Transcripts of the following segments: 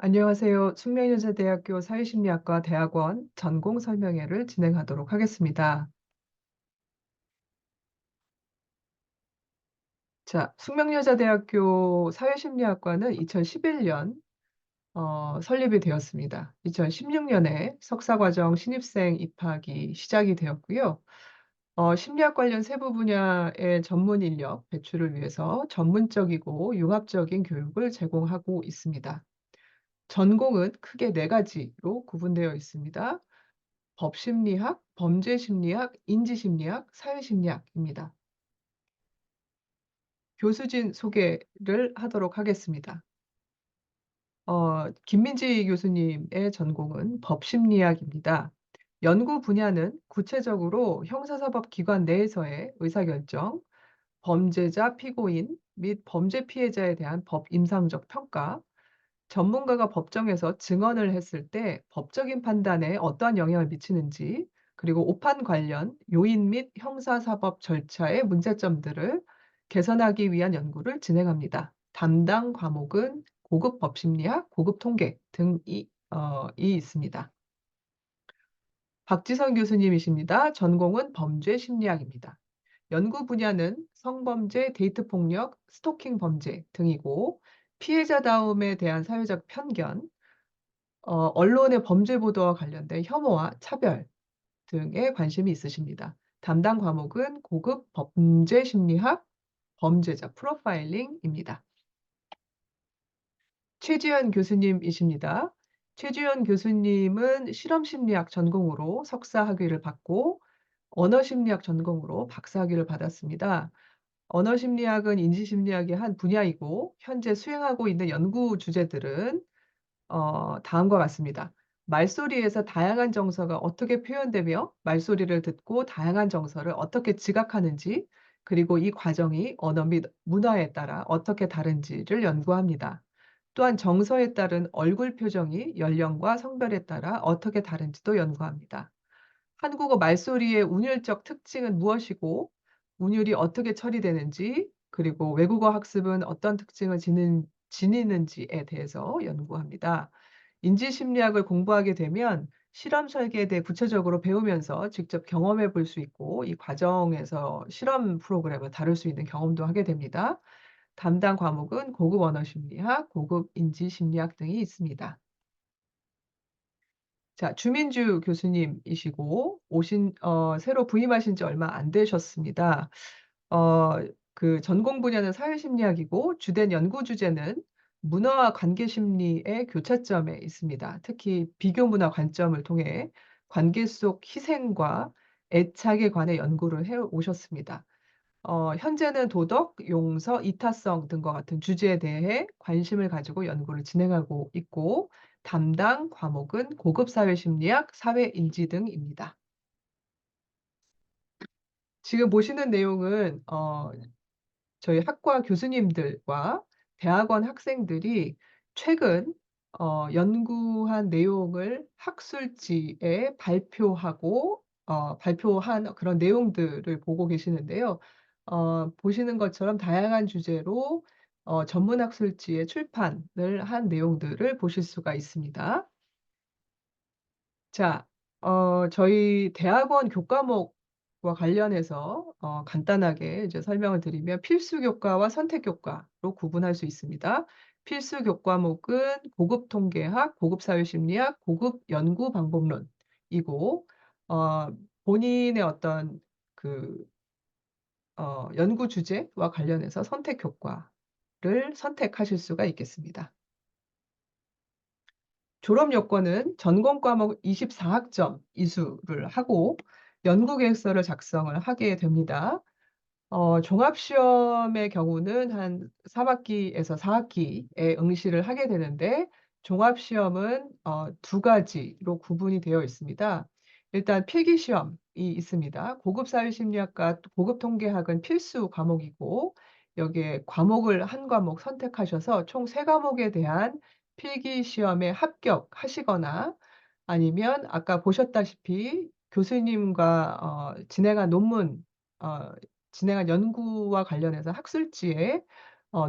안녕하세요. 숙명여자대학교 사회심리학과 대학원 전공 설명회를 진행하도록 하겠습니다. 자, 숙명여자대학교 사회심리학과는 2011년 설립이 되었습니다. 2016년에 석사과정 신입생 입학이 시작이 되었고요. 심리학 관련 세부 분야의 전문 인력 배출을 위해서 전문적이고 융합적인 교육을 제공하고 있습니다. 전공은 크게 네 가지로 구분되어 있습니다. 법심리학, 범죄심리학, 인지심리학, 사회심리학입니다. 교수진 소개를 하도록 하겠습니다. 김민지 교수님의 전공은 법심리학입니다. 연구 분야는 구체적으로 형사사법기관 내에서의 의사결정, 범죄자, 피고인 및 범죄 피해자에 대한 법 임상적 평가, 전문가가 법정에서 증언을 했을 때 법적인 판단에 어떠한 영향을 미치는지, 그리고 오판 관련 요인 및 형사사법 절차의 문제점들을 개선하기 위한 연구를 진행합니다. 담당 과목은 고급 법심리학, 고급 통계 등이 있습니다. 박지선 교수님이십니다. 전공은 범죄 심리학입니다. 연구 분야는 성범죄, 데이트 폭력, 스토킹 범죄 등이고, 피해자다움에 대한 사회적 편견, 언론의 범죄 보도와 관련된 혐오와 차별 등에 관심이 있으십니다. 담당 과목은 고급 범죄 심리학, 범죄자 프로파일링입니다. 최지연 교수님이십니다. 최지연 교수님은 실험심리학 전공으로 석사 학위를 받고 언어심리학 전공으로 박사 학위를 받았습니다. 언어심리학은 인지심리학의 한 분야이고 현재 수행하고 있는 연구 주제들은 다음과 같습니다. 말소리에서 다양한 정서가 어떻게 표현되며 말소리를 듣고 다양한 정서를 어떻게 지각하는지, 그리고 이 과정이 언어 및 문화에 따라 어떻게 다른지를 연구합니다. 또한 정서에 따른 얼굴 표정이 연령과 성별에 따라 어떻게 다른지도 연구합니다. 한국어 말소리의 운율적 특징은 무엇이고 운율이 어떻게 처리되는지, 그리고 외국어 학습은 어떤 특징을 지니는지에 대해서 연구합니다. 인지심리학을 공부하게 되면 실험 설계에 대해 구체적으로 배우면서 직접 경험해 볼 수 있고, 이 과정에서 실험 프로그램을 다룰 수 있는 경험도 하게 됩니다. 담당 과목은 고급 언어심리학, 고급 인지심리학 등이 있습니다. 자, 주민주 교수님이시고 새로 부임하신 지 얼마 안 되셨습니다. 어 전공 분야는 사회심리학이고 주된 연구 주제는 문화와 관계 심리의 교차점에 있습니다. 특히 비교 문화 관점을 통해 관계 속 희생과 애착에 관해 연구를 해 오셨습니다. 현재는 도덕, 용서, 이타성 등과 같은 주제에 대해 관심을 가지고 연구를 진행하고 있고, 담당 과목은 고급 사회심리학, 사회인지 등입니다. 지금 보시는 내용은 저희 학과 교수님들과 대학원 학생들이 최근 연구한 내용을 학술지에 발표한 그런 내용들을 보고 계시는데요. 보시는 것처럼 다양한 주제로 전문 학술지에 출판을 한 내용들을 보실 수가 있습니다. 자, 저희 대학원 교과목과 관련해서 간단하게 이제 설명을 드리면 필수 교과와 선택 교과로 구분할 수 있습니다. 필수 교과목은 고급 통계학, 고급 사회심리학, 고급 연구 방법론이고, 어 본인의 어떤 그 연구 주제와 관련해서 선택 교과를 선택하실 수가 있겠습니다. 졸업 요건은 전공 과목 24학점 이수를 하고 연구 계획서를 작성을 하게 됩니다. 종합시험의 경우는 한 3학기에서 4학기에 응시를 하게 되는데, 종합시험은 두 가지로 구분이 되어 있습니다. 일단 필기시험이 있습니다. 고급 사회심리학과 고급 통계학은 필수 과목이고, 여기에 과목을 한 과목 선택하셔서 총 세 과목에 대한 필기시험에 합격하시거나, 아니면 아까 보셨다시피 교수님과 어 진행한 연구와 관련해서 학술지에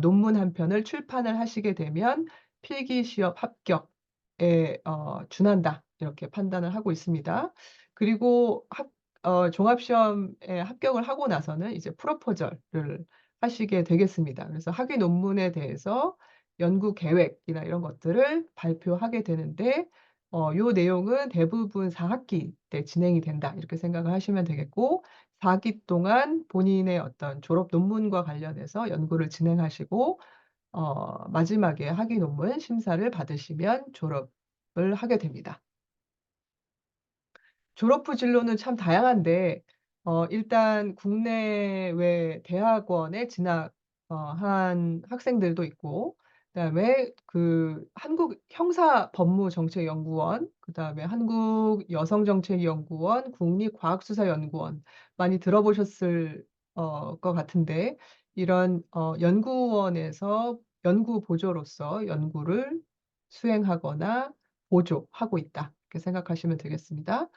논문 한 편을 출판을 하시게 되면 필기 시험 합격에 준한다. 이렇게 판단을 하고 있습니다. 그리고 종합 시험에 합격을 하고 나서는 이제 프로포절을 하시게 되겠습니다. 그래서 학위 논문에 대해서 연구 계획이나 이런 것들을 발표하게 되는데 요 내용은 대부분 4 학기 때 진행이 된다. 이렇게 생각을 하시면 되겠고, 4 학기 동안 본인의 어떤 졸업 논문과 관련해서 연구를 진행하시고 마지막에 학위 논문 심사를 받으시면 졸업을 하게 됩니다. 졸업 후 진로는 참 다양한데 일단 국내외 대학원에 진학 한 학생들도 있고, 그다음에 그 한국 형사법무정책연구원, 그다음에 한국 여성정책연구원, 국립과학수사연구원, 많이 들어보셨을 것 같은데, 이런 연구원에서 연구 보조로서 연구를 수행하거나 보조하고 있다. 이렇게 생각하시면 되겠습니다.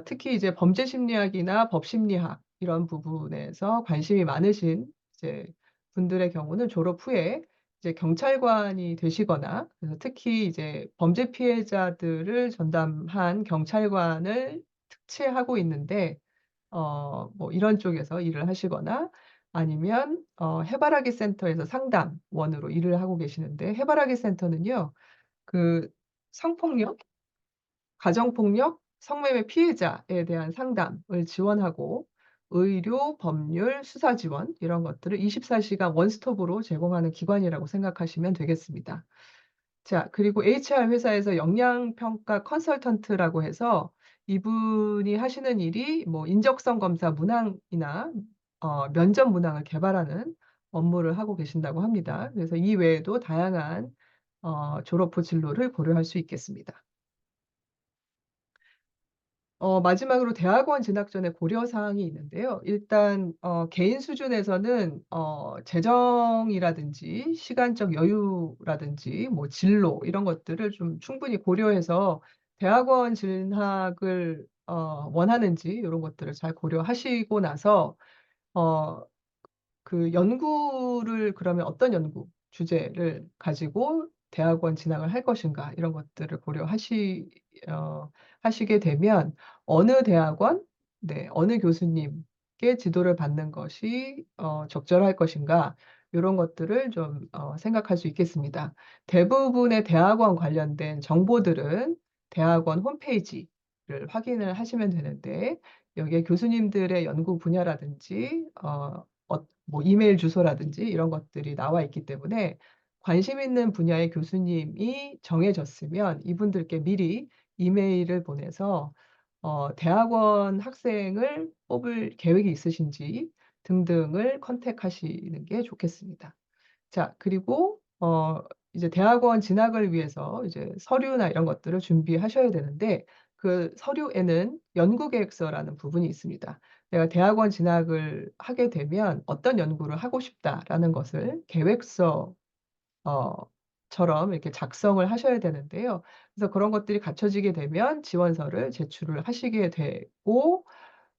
특히 이제 범죄 심리학이나 법 심리학 이런 부분에서 관심이 많으신 이제 분들의 경우는 졸업 후에 이제 경찰관이 되시거나, 그래서 특히 이제 범죄 피해자들을 전담한 경찰관을 특채하고 있는데 뭐 이런 쪽에서 일을 하시거나, 아니면 해바라기 센터에서 상담원으로 일을 하고 계시는데, 해바라기 센터는요, 그 성폭력, 가정폭력, 성매매 피해자에 대한 상담을 지원하고, 의료, 법률, 수사 지원 이런 것들을 24 시간 원스톱으로 제공하는 기관이라고 생각하시면 되겠습니다. 자, 그리고 HR 회사에서 역량평가 컨설턴트라고 해서 이분이 하시는 일이 뭐 인적성 검사 문항이나 면접 문항을 개발하는 업무를 하고 계신다고 합니다. 그래서 이 외에도 다양한 졸업 후 진로를 고려할 수 있겠습니다. 마지막으로 대학원 진학 전에 고려 사항이 있는데요. 일단 개인 수준에서는 재정이라든지 시간적 여유라든지 뭐 진로 이런 것들을 좀 충분히 고려해서 대학원 진학을 원하는지 요런 것들을 잘 고려하시고 나서 어 그 연구를, 그러면 어떤 연구 주제를 가지고 대학원 진학을 할 것인가 이런 것들을 어 하시게 되면 어느 대학원, 네, 어느 교수님께 지도를 받는 것이 적절할 것인가, 요런 것들을 좀 생각할 수 있겠습니다. 대부분의 대학원 관련된 정보들은 대학원 홈페이지를 확인을 하시면 되는데, 여기에 교수님들의 연구 분야라든지 뭐 이메일 주소라든지 이런 것들이 나와 있기 때문에, 관심 있는 분야의 교수님이 정해졌으면 이분들께 미리 이메일을 보내서 대학원 학생을 뽑을 계획이 있으신지 등등을 컨택하시는 게 좋겠습니다. 자, 그리고 이제 대학원 진학을 위해서 이제 서류나 이런 것들을 준비하셔야 되는데, 그 서류에는 연구계획서라는 부분이 있습니다. 내가 대학원 진학을 하게 되면 어떤 연구를 하고 싶다라는 것을 계획서 어 처럼 이렇게 작성을 하셔야 되는데요. 그래서 그런 것들이 갖춰지게 되면 지원서를 제출을 하시게 되고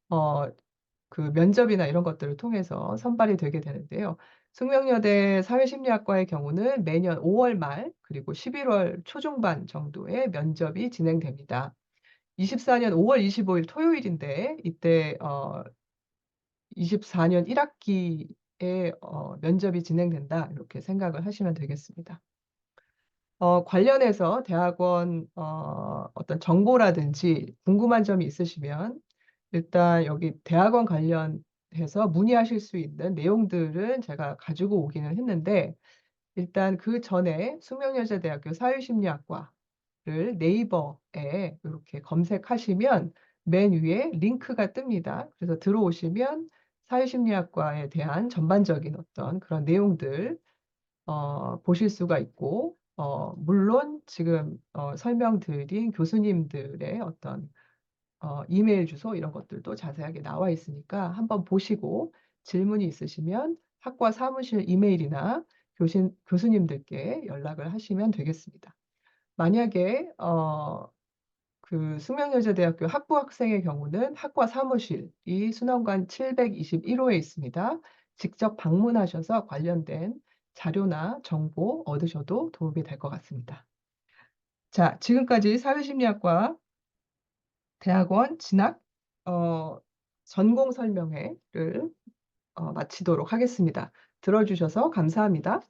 어 그 면접이나 이런 것들을 통해서 선발이 되게 되는데요. 숙명여대 사회심리학과의 경우는 매년 5월 말 그리고 11월 초중반 정도에 면접이 진행됩니다. 24년 5월 25일 토요일인데, 이때 24년 1 학기에 면접이 진행된다, 이렇게 생각을 하시면 되겠습니다. 관련해서 대학원 어떤 정보라든지 궁금한 점이 있으시면 일단 여기 대학원 관련해서 문의하실 수 있는 내용들은 제가 가지고 오기는 했는데, 일단 그전에 숙명여자대학교 사회심리학과를 네이버에 이렇게 검색하시면 맨 위에 링크가 뜹니다. 그래서 들어오시면 사회심리학과에 대한 전반적인 어떤 그런 내용들 보실 수가 있고, 물론 지금 설명드린 교수님들의 어떤 이메일 주소 이런 것들도 자세하게 나와 있으니까 한번 보시고, 질문이 있으시면 학과 사무실 이메일이나 교수님들께 연락을 하시면 되겠습니다. 만약에 그 숙명여자대학교 학부 학생의 경우는 학과 사무실이 순환관 721 호에 있습니다. 직접 방문하셔서 관련된 자료나 정보 얻으셔도 도움이 될 것 같습니다. 자, 지금까지 사회심리학과 대학원 진학 어 전공 설명회를 마치도록 하겠습니다. 들어 주셔서 감사합니다.